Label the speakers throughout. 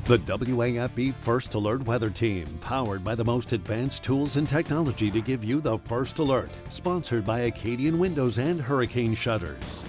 Speaker 1: The WAFB First Alert Weather Team, powered by the most advanced tools and technology to give you the first alert. Sponsored by Acadian Windows and Hurricane Shutters.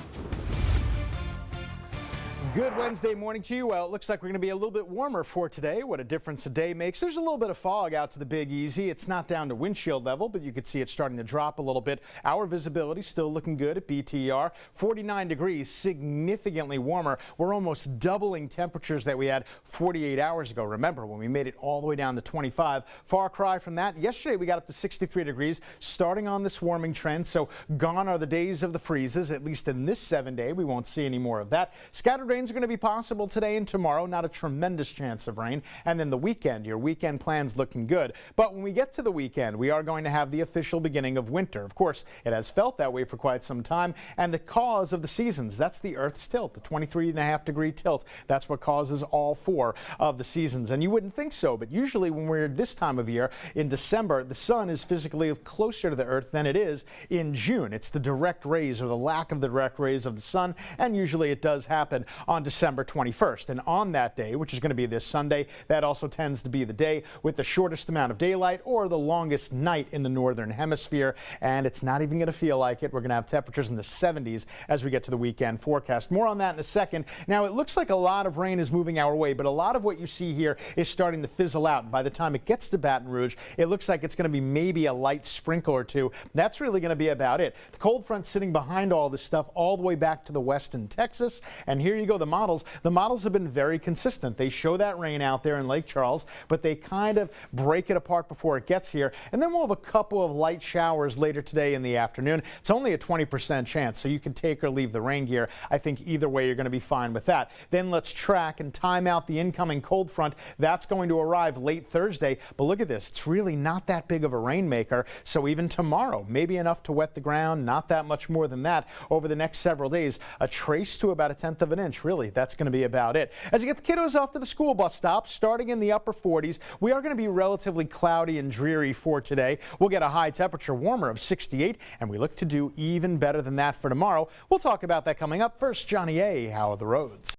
Speaker 2: Good Wednesday morning to you. Well, it looks like we're going to be a little bit warmer for today. What a difference a day makes. There's a little bit of fog out to the Big Easy. It's not down to windshield level, but you can see it starting to drop a little bit. Our visibility still looking good at BTR. 49 degrees, significantly warmer. We're almost doubling temperatures that we had 48 hours ago. Remember when we made it all the way down to 25. Far cry from that. Yesterday we got up to 63 degrees, starting on this warming trend. So gone are the days of the freezes, at least in this 7-day. We won't see any more of that. Scattered rain are going to be possible today and tomorrow, not a tremendous chance of rain. And then the weekend, your weekend plans looking good. But when we get to the weekend, we are going to have the official beginning of winter. Of course, it has felt that way for quite some time. And the cause of the seasons, that's the Earth's tilt, the 23.5-degree tilt. That's what causes all 4 of the seasons. And you wouldn't think so, but usually when we're this time of year in December, the sun is physically closer to the Earth than it is in June. It's the direct rays or the lack of the direct rays of the sun. And usually it does happen on December 21st. And on that day, which is going to be this Sunday, that also tends to be the day with the shortest amount of daylight or the longest night in the northern hemisphere. And it's not even going to feel like it. We're going to have temperatures in the 70s as we get to the weekend forecast. More on that in a second. Now, it looks like a lot of rain is moving our way, but a lot of what you see here is starting to fizzle out. And by the time it gets to Baton Rouge, it looks like it's going to be maybe a light sprinkle or two. That's really going to be about it. The cold front sitting behind all this stuff all the way back to the west in Texas. And here you go, the models. The models have been very consistent. They show that rain out there in Lake Charles, but they kind of break it apart before it gets here. And then we'll have a couple of light showers later today in the afternoon. It's only a 20% chance, so you can take or leave the rain gear. I think either way you're going to be fine with that. Then let's track and time out the incoming cold front. That's going to arrive late Thursday. But look at this. It's really not that big of a rainmaker. So even tomorrow, maybe enough to wet the ground, not that much more than that over the next several days. A trace to about 1/10 of an inch, really. That's going to be about it. As you get the kiddos off to the school bus stop, starting in the upper 40s, we are going to be relatively cloudy and dreary for today. We'll get a high temperature warmer of 68, and we look to do even better than that for tomorrow. We'll talk about that coming up. First, Johnny A. How are the roads?